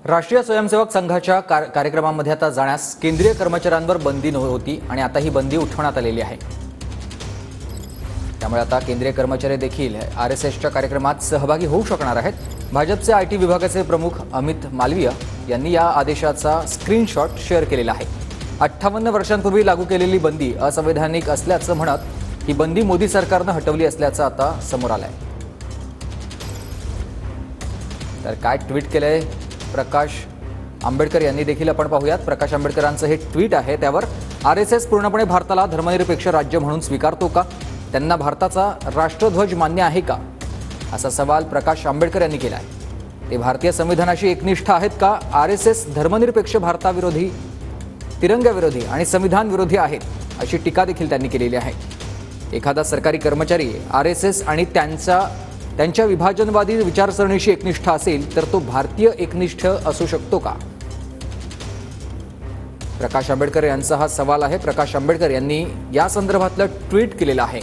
राष्ट्रीय स्वयंसेवक संघाच्या कार्यक्रमामध्ये आता जाण्यास केंद्रीय कर्मचाऱ्यांवर बंदी होती आणि आता ही बंदी उठवण्यात आलेली आहे। त्यामुळे आता केंद्रीय कर्मचारी देखील आरएसएसच्या कार्यक्रमात सहभागी होऊ शकणार आहेत। भाजपचे आयटी विभागाचे प्रमुख अमित मालवीय यांनी या आदेशाचा स्क्रीनशॉट शेअर केलेला आहे। 58 वर्षांपूर्वी लागू केलेली बंदी असंवैधानिक असल्याचं म्हणत ही बंदी मोदी सरकारने हटवली असल्याचं आता समोर आलंय। तर काय ट्विट केलंय प्रकाश आंबेडकर यांनी देखील आपण पाहूयात। प्रकाश आंबेडकरांचं हे ट्विट आहे, त्यावर आरएसएस पूर्णपणे भारताला धर्मनिरपेक्ष राज्य म्हणून स्वीकारतो का? त्यांना भारताचा राष्ट्रध्वज मान्य आहे का? असा सवाल प्रकाश आंबेडकर यांनी केला आहे। ते भारतीय संविधानाशी एकनिष्ठ आहेत का? आरएसएस धर्मनिरपेक्ष भारताविरोधी, तिरंग्याविरोधी आणि संविधान विरोधी आहेत, अशी टीका देखील त्यांनी केलेली आहे। एखादा सरकारी कर्मचारी आरएसएस आणि त्यांच्या विभाजनवादी विचारसरणीशी एकनिष्ठ असेल तर तो भारतीय एकनिष्ठ असू शकतो का? प्रकाश आंबेडकर यांचा हा सवाल आहे। प्रकाश आंबेडकर यांनी या संदर्भातलं ट्विट केलेलं आहे।